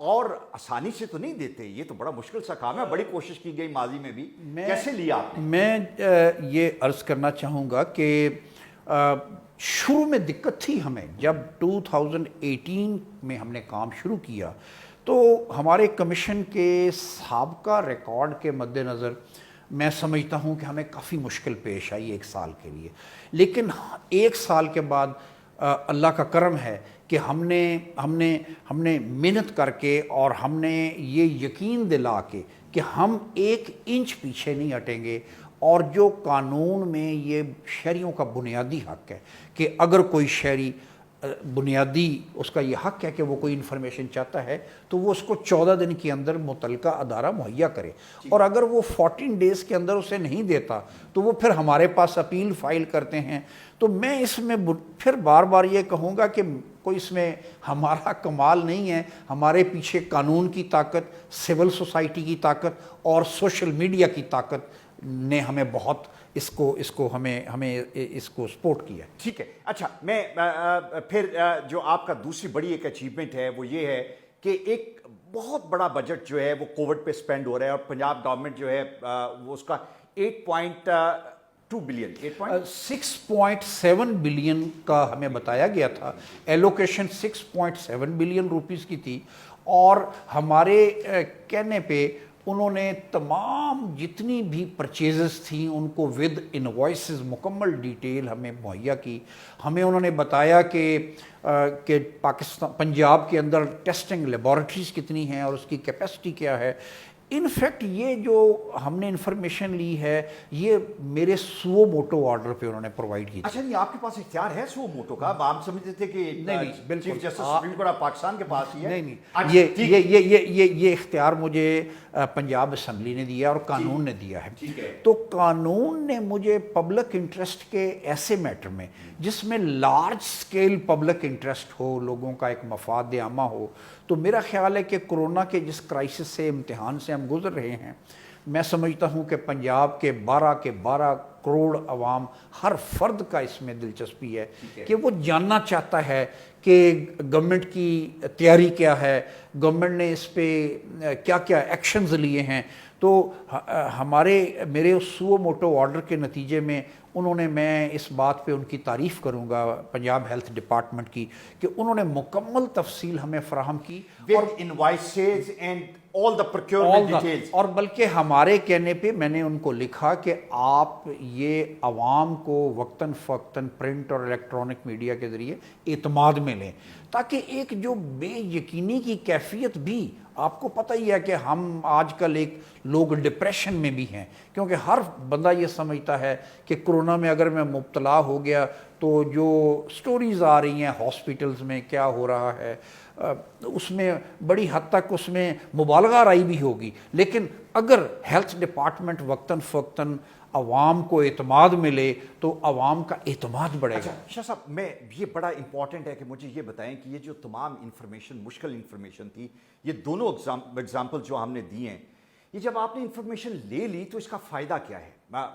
اور آسانی سے تو نہیں دیتے, یہ تو بڑا مشکل سا کام ہے, بڑی کوشش کی گئی ماضی میں بھی, کیسے لیا آپ نے؟ میں یہ عرض کرنا چاہوں گا کہ شروع میں دقت تھی ہمیں. جب 2018 میں ہم نے کام شروع کیا تو ہمارے کمیشن کے سابقہ ریکارڈ کے مد نظر میں سمجھتا ہوں کہ ہمیں کافی مشکل پیش آئی ایک سال کے لیے. لیکن ایک سال کے بعد اللہ کا کرم ہے کہ ہم نے محنت کر کے اور ہم نے یہ یقین دلا کے کہ ہم ایک انچ پیچھے نہیں ہٹیں گے, اور جو قانون میں یہ شہریوں کا بنیادی حق ہے کہ اگر کوئی شہری بنیادی اس کا یہ حق ہے کہ وہ کوئی انفارمیشن چاہتا ہے تو وہ اس کو 14 دن کے اندر متعلقہ ادارہ مہیا کرے, اور اگر وہ 14 ڈیز کے اندر اسے نہیں دیتا تو وہ پھر ہمارے پاس اپیل فائل کرتے ہیں. تو میں اس میں پھر بار بار یہ کہوں گا کہ کوئی اس میں ہمارا کمال نہیں ہے, ہمارے پیچھے قانون کی طاقت, سول سوسائٹی کی طاقت اور سوشل میڈیا کی طاقت نے ہمیں بہت اس کو ہمیں اس کو سپورٹ کیا. ٹھیک ہے, اچھا میں پھر جو آپ کا دوسری بڑی ایک اچیومنٹ ہے وہ یہ ہے کہ ایک بہت بڑا بجٹ جو ہے وہ کووڈ پہ سپینڈ ہو رہا ہے, اور پنجاب گورنمنٹ جو ہے وہ اس کا 8.2 بلین 6.7 بلین کا ہمیں بتایا گیا تھا. ایلوکیشن 6.7 بلین روپیز کی تھی, اور ہمارے کہنے پہ انہوں نے تمام جتنی بھی پرچیزز تھیں ان کو ود انوائسز مکمل ڈیٹیل ہمیں مہیا کی. ہمیں انہوں نے بتایا کہ پاکستان پنجاب کے اندر ٹیسٹنگ لیبارٹریز کتنی ہیں اور اس کی کیپیسٹی کیا ہے. انفیکٹ یہ جو ہم نے انفارمیشن لی ہے یہ میرے سو موٹو آرڈر پہ انہوں نے پرووائڈ کی. اچھا, نہیں آپ کے پاس اختیار ہے سو موٹو کا؟ آپ سمجھتے تھے کہ chief justice supreme court of Pakistan کے پاس ہی ہے. نہیں, یہ اختیار مجھے پنجاب اسمبلی نے دیا اور قانون نے دیا ہے. تو قانون نے مجھے پبلک انٹرسٹ کے ایسے میٹر میں جس میں لارج سکیل پبلک انٹرسٹ ہو, لوگوں کا ایک مفاد عامہ ہو, تو میرا خیال ہے کہ کرونا کے جس کرائسس سے امتحان سے ہم گزر رہے ہیں, میں سمجھتا ہوں کہ پنجاب کے 12 کروڑ عوام, ہر فرد کا اس میں دلچسپی ہے کہ وہ جاننا چاہتا ہے کہ گورنمنٹ کی تیاری کیا ہے, گورنمنٹ نے اس پہ کیا کیا ایکشنز لیے ہیں. تو میرے سو موٹو آرڈر کے نتیجے میں انہوں نے, میں اس بات پہ ان کی تعریف کروں گا پنجاب ہیلتھ ڈپارٹمنٹ کی, کہ انہوں نے مکمل تفصیل ہمیں فراہم کی, اور invoices and all the procurement details. اور بلکہ ہمارے کہنے پہ میں نے ان کو لکھا کہ آپ یہ عوام کو وقتاً فوقتاً پرنٹ اور الیکٹرانک میڈیا کے ذریعے اعتماد میں لیں, تاکہ ایک جو بے یقینی کی کیفیت بھی, آپ کو پتہ ہی ہے کہ ہم آج کل ایک لوگ ڈپریشن میں بھی ہیں, کیونکہ ہر بندہ یہ سمجھتا ہے کہ کرونا میں اگر میں مبتلا ہو گیا تو جو سٹوریز آ رہی ہیں ہاسپٹلز میں کیا ہو رہا ہے, اس میں بڑی حد تک اس میں مبالغہ رائی بھی ہوگی. لیکن اگر ہیلتھ ڈپارٹمنٹ وقتاً فوقتاً عوام کو اعتماد ملے تو عوام کا اعتماد بڑھے گا. شاہ صاحب, میں یہ بڑا امپورٹنٹ ہے کہ مجھے یہ بتائیں کہ یہ جو تمام انفارمیشن, مشکل انفارمیشن تھی, یہ دونوں ایگزامپل جو ہم نے دی ہیں, یہ جب آپ نے انفارمیشن لے لی تو اس کا فائدہ کیا ہے؟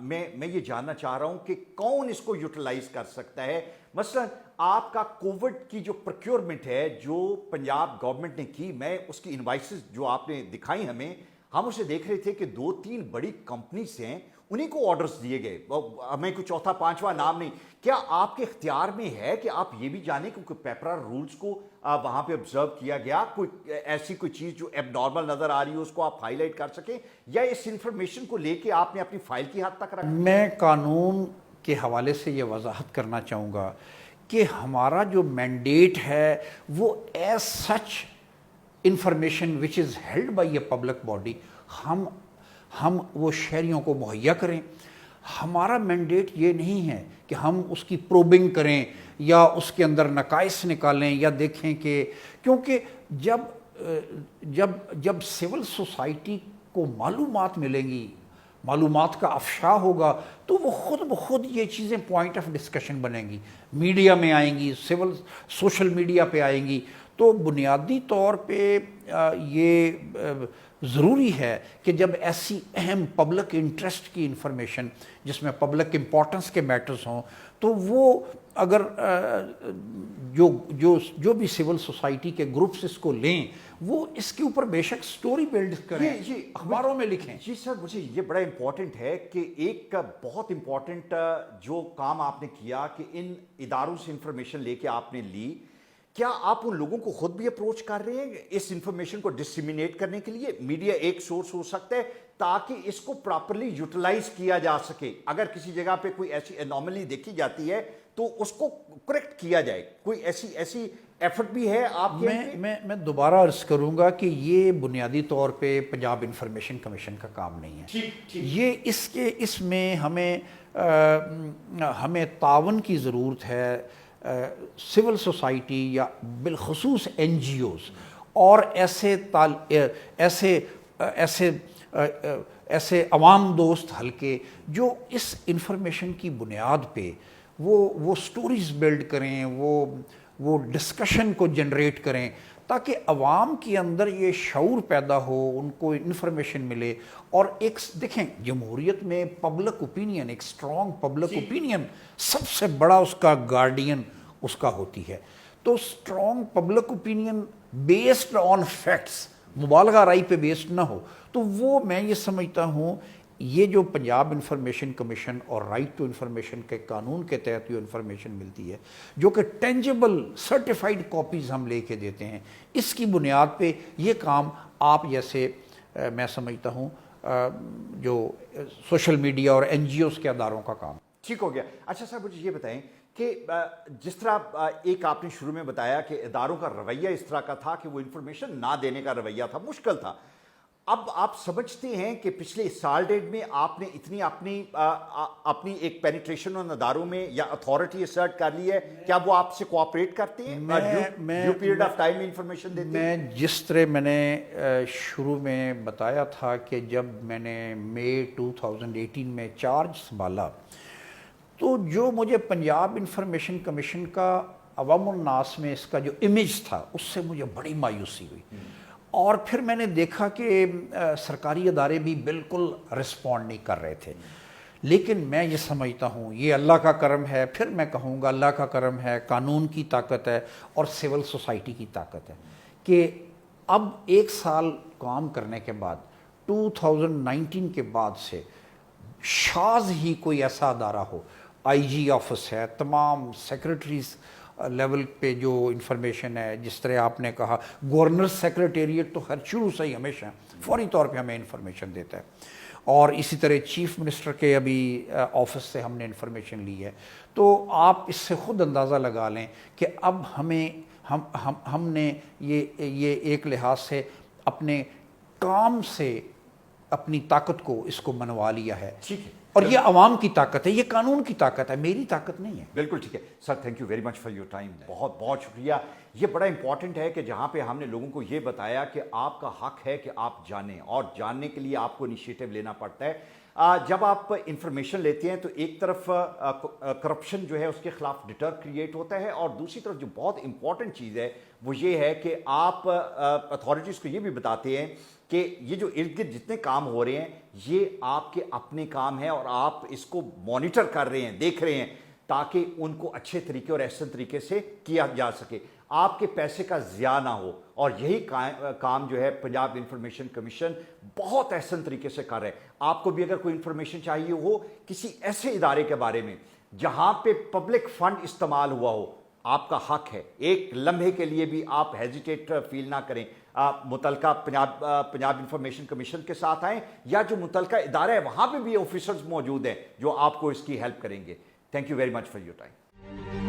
میں یہ جاننا چاہ رہا ہوں کہ کون اس کو یوٹیلائز کر سکتا ہے. مثلا آپ کا کووڈ کی جو پروکیورمنٹ ہے جو پنجاب گورنمنٹ نے کی, میں اس کی انوائسز جو آپ نے دکھائی ہمیں, ہم اسے دیکھ رہے تھے کہ 2-3 بڑی کمپنیز ہیں, انہیں کو آرڈرز دیے گئے, ہمیں کوئی چوتھا پانچواں نام نہیں. کیا آپ کے اختیار میں ہے کہ آپ یہ بھی جانیں کہ کوئی پیپرا رولز کو وہاں پہ آبزرو کیا گیا, کوئی ایسی کوئی چیز جو ایب نارمل نظر آ رہی ہے اس کو آپ ہائی لائٹ کر سکیں, یا اس انفارمیشن کو لے کے آپ نے اپنی فائل کی حد تک رکھا؟ میں قانون کے حوالے سے یہ وضاحت کرنا چاہوں گا کہ ہمارا جو مینڈیٹ ہے وہ as such information which is held by a public body ہم وہ شہریوں کو مہیا کریں. ہمارا مینڈیٹ یہ نہیں ہے کہ ہم اس کی پروبنگ کریں یا اس کے اندر نقائص نکالیں یا دیکھیں کہ, کیونکہ جب سول سوسائٹی کو معلومات ملیں گی, معلومات کا افشا ہوگا, تو وہ خود بخود یہ چیزیں پوائنٹ آف ڈسکشن بنیں گی, میڈیا میں آئیں گی, سوشل میڈیا پہ آئیں گی. تو بنیادی طور پہ یہ ضروری ہے کہ جب ایسی اہم پبلک انٹرسٹ کی انفارمیشن جس میں پبلک امپورٹنس کے میٹرز ہوں, تو وہ اگر جو بھی سول سوسائٹی کے گروپس اس کو لیں وہ اس کے اوپر بے شک سٹوری بلڈ کریں، اخباروں میں لکھیں. جی سر، مجھے یہ بڑا امپورٹنٹ ہے کہ ایک بہت امپورٹنٹ جو کام آپ نے کیا کہ ان اداروں سے انفارمیشن لے کے آپ نے لی، کیا آپ ان لوگوں کو خود بھی اپروچ کر رہے ہیں اس انفارمیشن کو ڈسیمینیٹ کرنے کے لیے؟ میڈیا ایک سورس ہو سکتا ہے تاکہ اس کو پراپرلی یوٹیلائز کیا جا سکے. اگر کسی جگہ پہ کوئی ایسی انوملی دیکھی جاتی ہے تو اس کو کریکٹ کیا جائے. کوئی ایسی ایفرٹ بھی ہے آپ کے؟ میں دوبارہ عرض کروں گا کہ یہ بنیادی طور پہ پنجاب انفارمیشن کمیشن کا کام نہیں ہے. یہ اس میں ہمیں تعاون کی ضرورت ہے سول سوسائٹی یا بالخصوص این جی اوز اور ایسے عوام دوست حلقے جو اس انفارمیشن کی بنیاد پہ وہ سٹوریز بلڈ کریں، وہ ڈسکشن کو جنریٹ کریں تاکہ عوام کے اندر یہ شعور پیدا ہو، ان کو انفارمیشن ملے. اور ایک دیکھیں جمہوریت میں پبلک اوپینین، ایک اسٹرانگ پبلک اوپینین سب سے بڑا اس کا گارڈین اس کا ہوتی ہے. تو strong public opinion based on facts, مبالغہ رائی پہ بیسڈ نہ ہو، تو وہ میں یہ سمجھتا ہوں یہ جو پنجاب انفارمیشن کمیشن اور رائٹ ٹو انفارمیشن کے قانون کے تحت جو انفارمیشن ملتی ہے جو کہ ٹینجیبل سرٹیفائڈ کاپیز ہم لے کے دیتے ہیں، اس کی بنیاد پہ یہ کام آپ جیسے میں سمجھتا ہوں جو سوشل میڈیا اور این جی اوز کے اداروں کا کام ٹھیک ہو گیا. اچھا صاحب مجھے یہ بتائیں کہ جس طرح ایک آپ نے شروع میں بتایا کہ اداروں کا رویہ اس طرح کا تھا کہ وہ انفارمیشن نہ دینے کا رویہ تھا، مشکل تھا. اب آپ سمجھتے ہیں کہ پچھلے سال ڈیڑھ میں آپ نے اتنی اپنی ایک پینیٹریشن ان اداروں میں یا اتھارٹی اسرٹ کر لی ہے، کیا وہ آپ سے کوآپریٹ کرتے ہیں ڈیو پیریڈ آف ٹائم میں انفارمیشن دیتے ہیں؟ میں جس طرح میں نے شروع میں بتایا تھا کہ جب میں نے مئی 2018 میں چارج سنبھالا تو جو مجھے پنجاب انفارمیشن کمیشن کا عوام الناس میں اس کا جو امیج تھا اس سے مجھے بڑی مایوسی ہوئی. اور پھر میں نے دیکھا کہ سرکاری ادارے بھی بالکل رسپونڈ نہیں کر رہے تھے. لیکن میں یہ سمجھتا ہوں یہ اللہ کا کرم ہے، پھر میں کہوں گا اللہ کا کرم ہے، قانون کی طاقت ہے اور سول سوسائٹی کی طاقت ہے کہ اب ایک سال کام کرنے کے بعد 2019 کے بعد سے شاذ ہی کوئی ایسا ادارہ ہو، آئی جی آفس ہے، تمام سیکرٹریز لیول پہ جو انفارمیشن ہے، جس طرح آپ نے کہا گورنر سیکرٹیریٹ تو ہر شروع سے ہی ہمیشہ فوری طور پہ ہمیں انفارمیشن دیتا ہے، اور اسی طرح چیف منسٹر کے ابھی آفس سے ہم نے انفارمیشن لی ہے. تو آپ اس سے خود اندازہ لگا لیں کہ اب ہم نے یہ ایک لحاظ سے اپنے کام سے اپنی طاقت کو اس کو منوا لیا ہے. ٹھیک ہے، اور یہ عوام کی طاقت ہے، یہ قانون کی طاقت ہے، میری طاقت نہیں ہے. بالکل ٹھیک ہے sir, thank you very much for your time. بہت بہت شکریہ. یہ بڑا امپورٹنٹ ہے کہ جہاں پہ ہم نے لوگوں کو یہ بتایا کہ آپ کا حق ہے کہ آپ جانیں، اور جاننے کے لیے آپ کو انیشیٹو لینا پڑتا ہے. جب آپ انفارمیشن لیتے ہیں تو ایک طرف کرپشن جو ہے اس کے خلاف ڈٹر کریٹ ہوتا ہے، اور دوسری طرف جو بہت امپورٹنٹ چیز ہے وہ یہ ہے کہ آپ اتھارٹیز کو یہ بھی بتاتے ہیں کہ یہ جو ارد گرد جتنے کام ہو رہے ہیں یہ آپ کے اپنے کام ہیں اور آپ اس کو مانیٹر کر رہے ہیں، دیکھ رہے ہیں تاکہ ان کو اچھے طریقے اور احسن طریقے سے کیا جا سکے، آپ کے پیسے کا ضیاع نہ ہو. اور یہی کام جو ہے پنجاب انفارمیشن کمیشن بہت احسن طریقے سے کر رہے ہیں. آپ کو بھی اگر کوئی انفارمیشن چاہیے ہو کسی ایسے ادارے کے بارے میں جہاں پہ پبلک فنڈ استعمال ہوا ہو، آپ کا حق ہے، ایک لمحے کے لیے بھی آپ ہیزیٹیٹ فیل نہ کریں. متعلقہ پنجاب انفارمیشن کمیشن کے ساتھ آئیں، یا جو متعلقہ ادارہ ہے وہاں پہ بھی آفیسرز موجود ہیں جو آپ کو اس کی ہیلپ کریں گے. Thank you very much for your time.